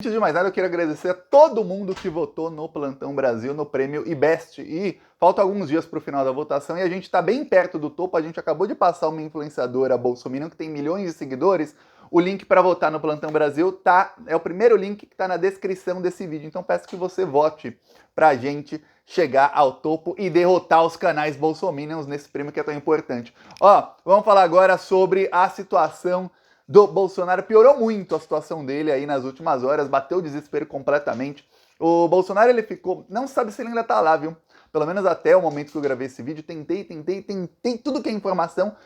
Antes de mais nada, eu quero agradecer a todo mundo que votou no Plantão Brasil, no prêmio IBEST. E faltam alguns dias para o final da votação e a gente está bem perto do topo. A gente acabou de passar uma influenciadora bolsominion que tem milhões de seguidores. O link para votar no Plantão Brasil é o primeiro link que está na descrição desse vídeo. Então peço que você vote para a gente chegar ao topo e derrotar os canais bolsominions nesse prêmio que é tão importante. Vamos falar agora sobre a situação do Bolsonaro. Piorou muito a situação dele aí nas últimas horas, bateu o desespero completamente. O Bolsonaro, ele ficou, não sabe se ele ainda tá lá, viu? Pelo menos até o momento que eu gravei esse vídeo, tentei tudo que é informação.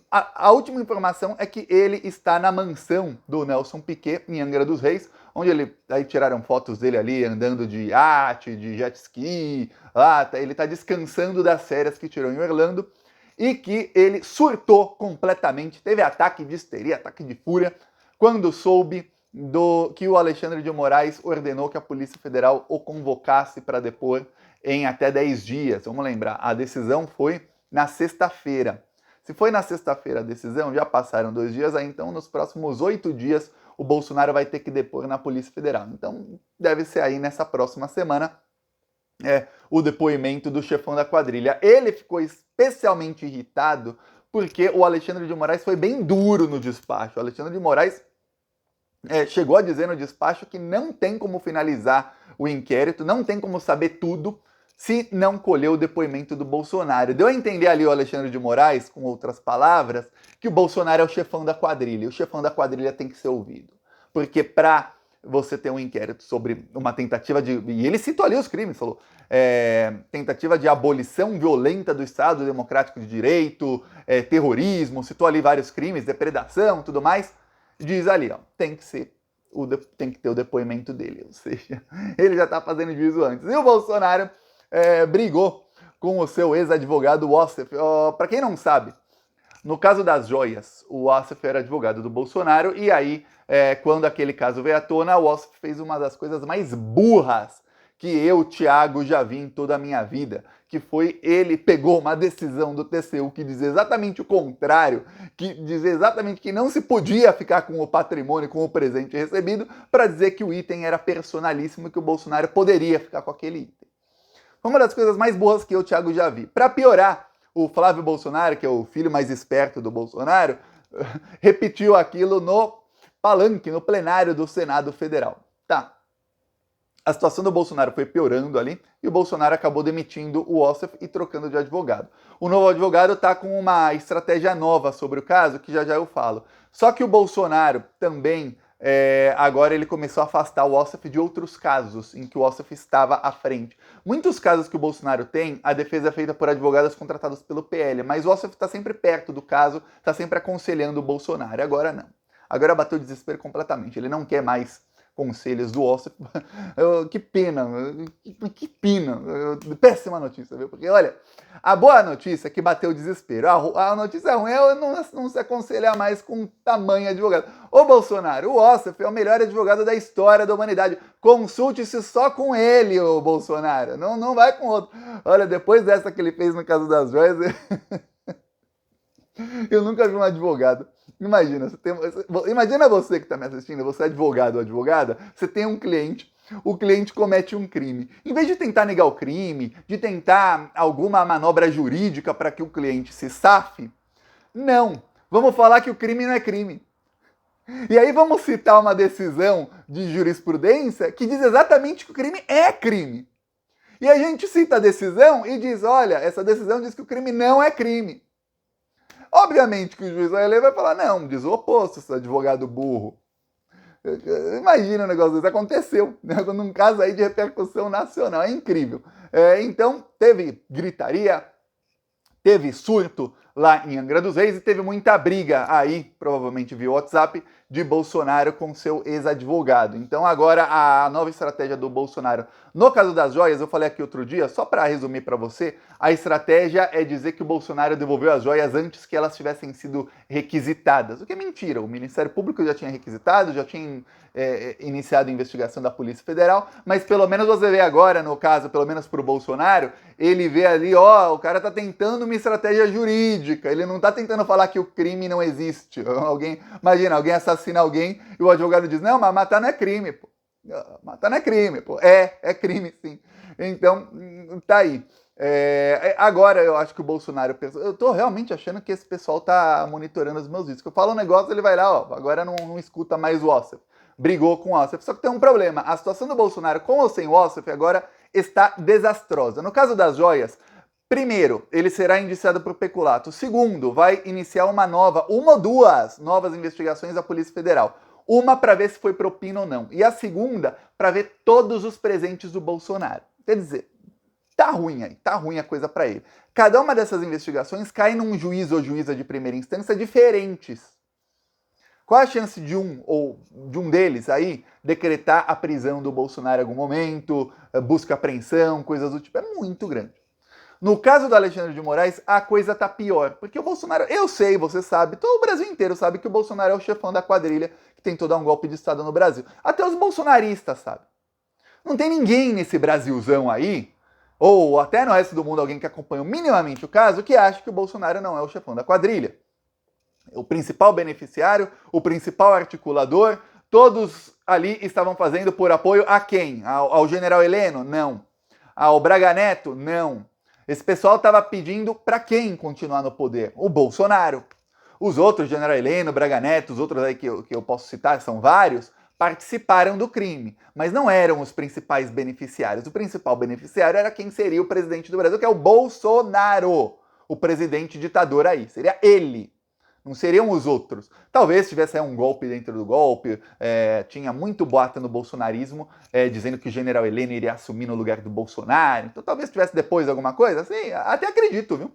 A última informação é que ele está na mansão do Nelson Piquet, em Angra dos Reis, onde aí tiraram fotos dele ali andando de iate, de jet ski, ele tá descansando das férias que tirou em Orlando. E que ele surtou completamente, teve ataque de histeria, ataque de fúria, quando soube que o Alexandre de Moraes ordenou que a Polícia Federal o convocasse para depor em até 10 dias. Vamos lembrar, a decisão foi na sexta-feira. Se foi na sexta-feira a decisão, já passaram 2 dias, aí então nos próximos 8 dias o Bolsonaro vai ter que depor na Polícia Federal. Então deve ser aí nessa próxima semana o depoimento do chefão da quadrilha. Ele ficou especialmente irritado porque o Alexandre de Moraes foi bem duro no despacho. O Alexandre de Moraes chegou a dizer no despacho que não tem como finalizar o inquérito, não tem como saber tudo se não colher o depoimento do Bolsonaro. Deu a entender ali o Alexandre de Moraes, com outras palavras, que o Bolsonaro é o chefão da quadrilha. E o chefão da quadrilha tem que ser ouvido. Porque para você ter um inquérito sobre uma tentativa de... E ele citou ali os crimes, falou... tentativa de abolição violenta do Estado Democrático de Direito, terrorismo, citou ali vários crimes, depredação, tudo mais. Diz ali, tem que ter o depoimento dele. Ou seja, ele já está fazendo juízo antes. E o Bolsonaro brigou com o seu ex-advogado Ossef. Para quem não sabe, no caso das joias, o Ossef era advogado do Bolsonaro, e aí, quando aquele caso veio à tona, o Ossef fez uma das coisas mais burras que eu, Thiago, já vi em toda a minha vida, que foi ele pegou uma decisão do TCU que dizia exatamente o contrário, que dizia exatamente que não se podia ficar com o patrimônio, com o presente recebido, para dizer que o item era personalíssimo e que o Bolsonaro poderia ficar com aquele item. Foi uma das coisas mais burras que eu, Thiago, já vi. Para piorar, o Flávio Bolsonaro, que é o filho mais esperto do Bolsonaro, repetiu aquilo no palanque, no plenário do Senado Federal. Tá. A situação do Bolsonaro foi piorando ali e o Bolsonaro acabou demitindo o Ossef e trocando de advogado. O novo advogado está com uma estratégia nova sobre o caso, que já eu falo. Só que o Bolsonaro também, agora ele começou a afastar o Ossef de outros casos em que o Ossef estava à frente. Muitos casos que o Bolsonaro tem, a defesa é feita por advogados contratados pelo PL, mas o Ossef está sempre perto do caso, está sempre aconselhando o Bolsonaro. Agora não. Agora bateu o desespero completamente. Ele não quer mais conselhos do Ossef. Que pena, que pena. Péssima notícia, viu? Porque, olha, a boa notícia é que bateu o desespero. A notícia ruim é não se aconselhar mais com tamanho advogado. Ô Bolsonaro, o Ossef é o melhor advogado da história da humanidade. Consulte-se só com ele, ô Bolsonaro. Não vai com outro. Olha, depois dessa que ele fez no caso das joias... Eu nunca vi um advogado. Imagina você que está me assistindo, você é advogado ou advogada, você tem um cliente, o cliente comete um crime. Em vez de tentar negar o crime, de tentar alguma manobra jurídica para que o cliente se safe, não. Vamos falar que o crime não é crime. E aí vamos citar uma decisão de jurisprudência que diz exatamente que o crime é crime. E a gente cita a decisão e diz, olha, essa decisão diz que o crime não é crime. Obviamente que o juiz vai ler e vai falar, não, diz o oposto, esse advogado burro. Imagina um negócio desse, aconteceu, né? Num caso aí de repercussão nacional, é incrível. Então, teve gritaria, teve surto lá em Angra dos Reis e teve muita briga aí, provavelmente via WhatsApp, de Bolsonaro com seu ex-advogado. Então agora a nova estratégia do Bolsonaro, no caso das joias, eu falei aqui outro dia, só para resumir para você, a estratégia é dizer que o Bolsonaro devolveu as joias antes que elas tivessem sido requisitadas, o que é mentira. O Ministério Público já tinha requisitado, já tinha iniciado a investigação da Polícia Federal, mas pelo menos você vê agora, no caso, pelo menos para o Bolsonaro, ele vê ali, o cara tá tentando uma estratégia jurídica, ele não tá tentando falar que o crime não existe. Imagina, alguém assassina alguém e o advogado diz, não, mas matar não é crime, pô. Matar não é crime, pô. É crime, sim. Então, tá aí. Agora eu acho que o Bolsonaro... Eu tô realmente achando que esse pessoal tá monitorando os meus vídeos. Que eu falo um negócio, ele vai lá, ó, agora não escuta mais o Ossef. Brigou com o Ossef. Só que tem um problema. A situação do Bolsonaro com ou sem o Ossef agora está desastrosa. No caso das joias, primeiro, ele será indiciado por peculato. Segundo, vai iniciar uma ou duas novas investigações da Polícia Federal. Uma para ver se foi propina ou não. E a segunda para ver todos os presentes do Bolsonaro. Quer dizer, tá ruim aí, tá ruim a coisa para ele. Cada uma dessas investigações cai num juiz ou juíza de primeira instância diferentes. Qual a chance de um deles aí decretar a prisão do Bolsonaro em algum momento, busca apreensão, coisas do tipo? É muito grande. No caso do Alexandre de Moraes, a coisa tá pior, porque o Bolsonaro, eu sei, você sabe, todo o Brasil inteiro sabe que o Bolsonaro é o chefão da quadrilha que tentou dar um golpe de Estado no Brasil. Até os bolsonaristas sabem. Não tem ninguém nesse Brasilzão aí, ou até no resto do mundo alguém que acompanha minimamente o caso, que acha que o Bolsonaro não é o chefão da quadrilha. O principal beneficiário, o principal articulador, todos ali estavam fazendo por apoio a quem? Ao general Heleno? Não. Ao Braga Neto? Não. Esse pessoal estava pedindo para quem continuar no poder? O Bolsonaro. Os outros, general Heleno, Braga Neto, os outros aí que eu posso citar, são vários, participaram do crime, mas não eram os principais beneficiários. O principal beneficiário era quem seria o presidente do Brasil, que é o Bolsonaro, o presidente ditador aí. Seria ele. Não seriam os outros. Talvez tivesse um golpe dentro do golpe, tinha muito boato no bolsonarismo, dizendo que o general Heleno iria assumir no lugar do Bolsonaro. Então talvez tivesse depois alguma coisa, assim, até acredito, viu?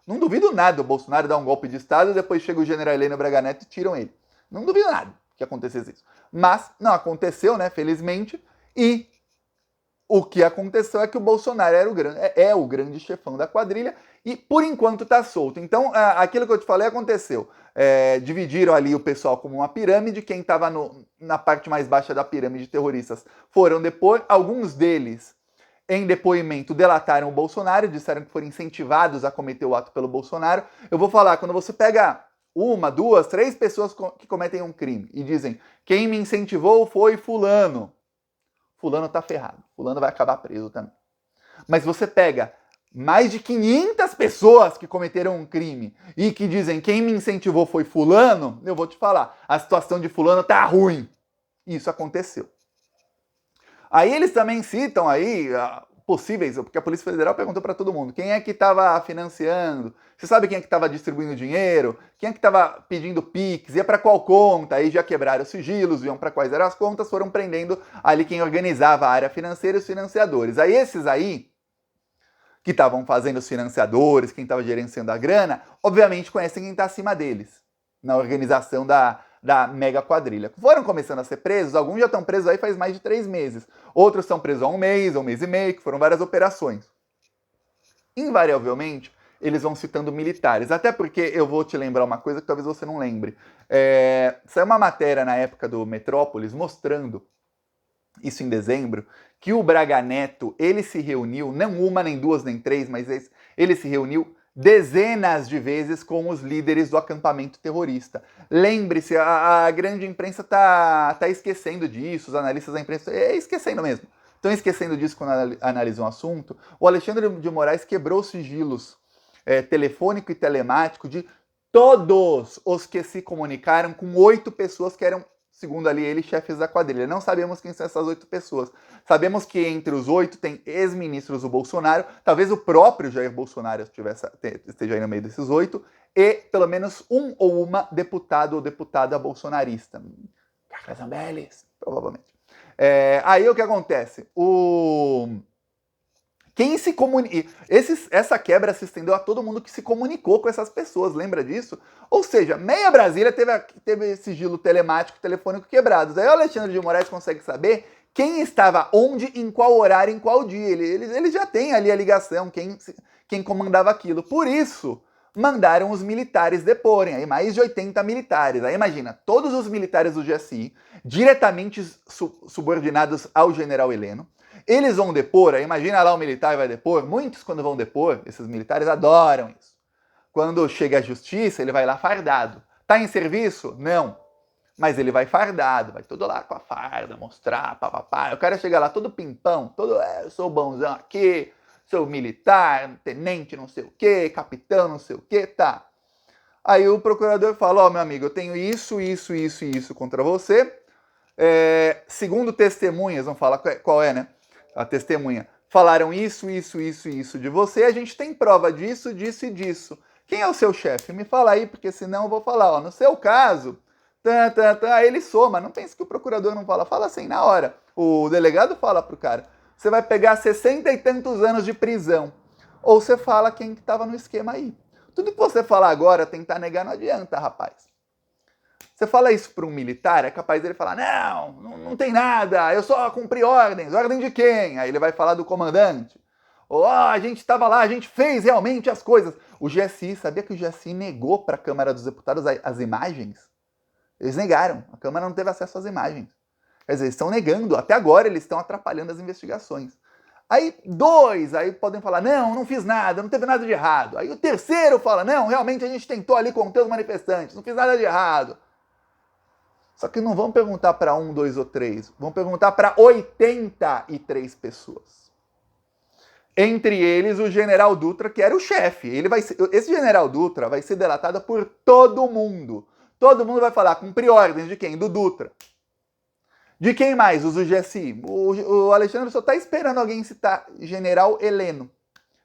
Não duvido nada o Bolsonaro dar um golpe de Estado e depois chega o general Heleno Braga Neto e tiram ele. Não duvido nada que acontecesse isso. Mas não aconteceu, né, felizmente, e o que aconteceu é que o Bolsonaro é o grande chefão da quadrilha e, por enquanto, está solto. Então, aquilo que eu te falei aconteceu. Dividiram ali o pessoal como uma pirâmide. Quem estava na parte mais baixa da pirâmide terroristas foram depor. Alguns deles, em depoimento, delataram o Bolsonaro, disseram que foram incentivados a cometer o ato pelo Bolsonaro. Eu vou falar, quando você pega uma, duas, três pessoas que cometem um crime e dizem quem me incentivou foi fulano. Fulano tá ferrado. Fulano vai acabar preso também. Mas você pega mais de 500 pessoas que cometeram um crime e que dizem quem me incentivou foi fulano, eu vou te falar, a situação de fulano tá ruim. Isso aconteceu. Aí eles também citam aí possíveis, porque a Polícia Federal perguntou para todo mundo, quem é que estava financiando? Você sabe quem é que estava distribuindo dinheiro? Quem é que estava pedindo Pix? Ia para qual conta? Aí já quebraram os sigilos, viam para quais eram as contas, foram prendendo ali quem organizava a área financeira e os financiadores. Aí esses aí, que estavam fazendo os financiadores, quem estava gerenciando a grana, obviamente conhecem quem está acima deles, na organização da mega quadrilha. Foram começando a ser presos, alguns já estão presos aí faz mais de 3 meses, outros estão presos há um mês e meio, que foram várias operações. Invariavelmente, eles vão citando militares, até porque eu vou te lembrar uma coisa que talvez você não lembre. Saiu uma matéria na época do Metrópolis mostrando, isso em dezembro, que o Braga Neto, ele se reuniu, não uma, nem duas, nem três, mas ele se reuniu dezenas de vezes com os líderes do acampamento terrorista. Lembre-se, a grande imprensa tá esquecendo disso, os analistas da imprensa esquecendo mesmo. Estão esquecendo disso quando analisam o assunto. O Alexandre de Moraes quebrou os sigilos telefônico e telemático de todos os que se comunicaram com 8 pessoas que eram, segundo ali ele, chefes da quadrilha. Não sabemos quem são essas 8 pessoas. Sabemos que entre os 8 tem ex-ministros do Bolsonaro, talvez o próprio Jair Bolsonaro esteja aí no meio desses 8, e pelo menos um ou uma deputado ou deputada bolsonarista. Carla Zambelli, provavelmente. Aí o que acontece? Quem se comunica. Essa quebra se estendeu a todo mundo que se comunicou com essas pessoas, lembra disso? Ou seja, meia Brasília teve sigilo telemático, telefônico quebrados. Aí o Alexandre de Moraes consegue saber quem estava onde, em qual horário, em qual dia. Ele já tem ali a ligação, quem comandava aquilo. Por isso, mandaram os militares deporem. Aí mais de 80 militares. Aí imagina, todos os militares do GSI, diretamente subordinados ao general Heleno. Eles vão depor, aí imagina lá o militar vai depor. Muitos, quando vão depor, esses militares adoram isso. Quando chega a justiça, ele vai lá fardado. Tá em serviço? Não. Mas ele vai fardado, vai todo lá com a farda, mostrar, papapá. O cara chega lá todo pimpão, todo, eu sou bonzão aqui, sou militar, tenente não sei o quê, capitão não sei o quê, tá. Aí o procurador fala, ó, meu amigo, eu tenho isso, isso, isso e isso contra você. Segundo testemunhas, vamos falar qual é, né? A testemunha. Falaram isso, isso, isso e isso de você, a gente tem prova disso, disso e disso. Quem é o seu chefe? Me fala aí, porque senão eu vou falar, ó, no seu caso, aí ele soma, não pense que o procurador não fala, fala assim na hora. O delegado fala pro cara, você vai pegar 60 e tantos anos de prisão. Ou você fala quem estava no esquema aí. Tudo que você falar agora, tentar negar, não adianta, rapaz. Você fala isso para um militar, é capaz dele falar, não tem nada, eu só cumpri ordens. Ordem de quem? Aí ele vai falar do comandante. Ou, a gente estava lá, a gente fez realmente as coisas. O GSI, sabia que o GSI negou para a Câmara dos Deputados as imagens? Eles negaram, a Câmara não teve acesso às imagens. Quer dizer, eles estão negando, até agora eles estão atrapalhando as investigações. Aí aí podem falar, não fiz nada, não teve nada de errado. Aí o terceiro fala, não, realmente a gente tentou ali conter os manifestantes, não fiz nada de errado. Só que não vão perguntar para 1, 2 ou 3, vão perguntar para 83 pessoas. Entre eles o general Dutra, que era o chefe. Esse general Dutra vai ser delatado por todo mundo. Todo mundo vai falar, cumprir ordens de quem? Do Dutra. De quem mais? Os do GSI. O Alexandre só está esperando alguém citar general Heleno,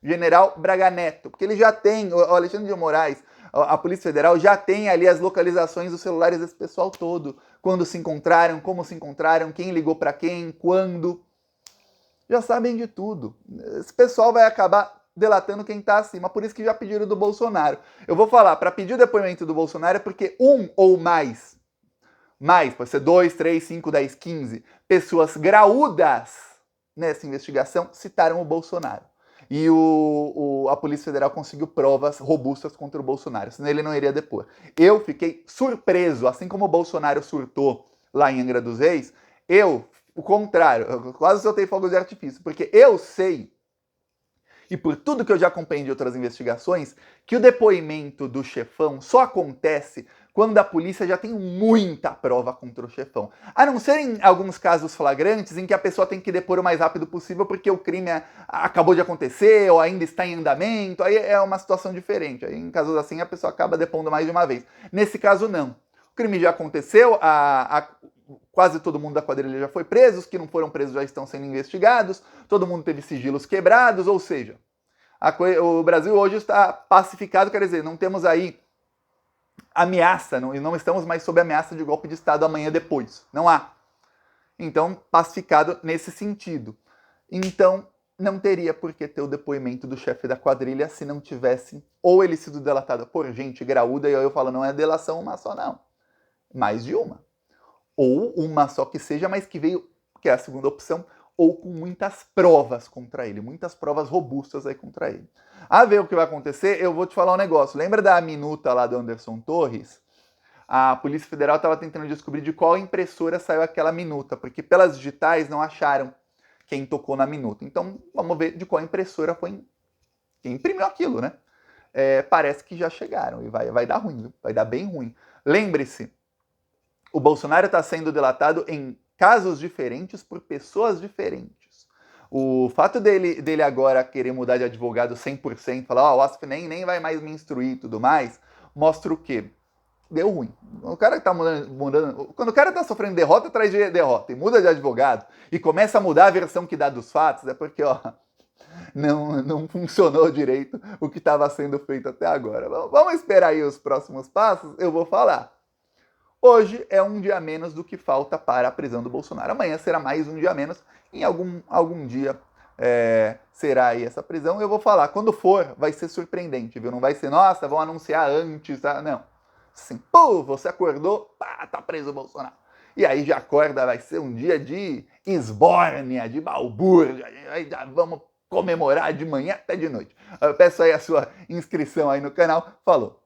general Braga Neto, porque ele já tem, o Alexandre de Moraes, a Polícia Federal já tem ali as localizações dos celulares desse pessoal todo. Quando se encontraram, como se encontraram, quem ligou para quem, quando. Já sabem de tudo. Esse pessoal vai acabar delatando quem está acima. Por isso que já pediram do Bolsonaro. Eu vou falar, para pedir o depoimento do Bolsonaro é porque um ou mais, pode ser 2, 3, 5, 10, 15 pessoas graúdas nessa investigação citaram o Bolsonaro. E a Polícia Federal conseguiu provas robustas contra o Bolsonaro, senão ele não iria depor. Eu fiquei surpreso, assim como o Bolsonaro surtou lá em Angra dos Reis, o contrário, eu quase soltei fogos de artifício, porque eu sei, e por tudo que eu já acompanhei de outras investigações, que o depoimento do chefão só acontece quando a polícia já tem muita prova contra o chefão. A não ser em alguns casos flagrantes em que a pessoa tem que depor o mais rápido possível porque o crime acabou de acontecer ou ainda está em andamento, aí é uma situação diferente. Aí, em casos assim, a pessoa acaba depondo mais de uma vez. Nesse caso, não. O crime já aconteceu, quase todo mundo da quadrilha já foi preso, os que não foram presos já estão sendo investigados, todo mundo teve sigilos quebrados, ou seja, o Brasil hoje está pacificado, quer dizer, não temos aí ameaça, não estamos mais sob ameaça de golpe de Estado amanhã depois. Não há. Então, pacificado nesse sentido. Então, não teria por que ter o depoimento do chefe da quadrilha se não tivesse ou ele sido delatado por gente graúda, e aí eu falo, não é delação uma só, não. Mais de uma. Ou uma só que seja, mas que veio, que é a segunda opção, ou com muitas provas contra ele, muitas provas robustas aí contra ele. A ver o que vai acontecer, eu vou te falar um negócio. Lembra da minuta lá do Anderson Torres? A Polícia Federal estava tentando descobrir de qual impressora saiu aquela minuta, porque pelas digitais não acharam quem tocou na minuta. Então, vamos ver de qual impressora foi quem imprimiu aquilo, né? Parece que já chegaram e vai dar ruim, viu? Vai dar bem ruim. Lembre-se, o Bolsonaro está sendo delatado em casos diferentes por pessoas diferentes. O fato dele agora querer mudar de advogado 100%, falar, o ASF nem vai mais me instruir e tudo mais, mostra o quê? Deu ruim. O cara que tá mudando, quando o cara tá sofrendo derrota atrás de derrota e muda de advogado e começa a mudar a versão que dá dos fatos, é porque, não funcionou direito o que estava sendo feito até agora. Vamos esperar aí os próximos passos, eu vou falar. Hoje é um dia a menos do que falta para a prisão do Bolsonaro. Amanhã será mais um dia a menos. Em algum dia será aí essa prisão. Eu vou falar, quando for, vai ser surpreendente, viu? Não vai ser, nossa, vão anunciar antes, tá? Não. Assim, você acordou, tá preso o Bolsonaro. E aí já acorda, vai ser um dia de esbórnia, de balbúrdia. Aí já vamos comemorar de manhã até de noite. Eu peço aí a sua inscrição aí no canal. Falou!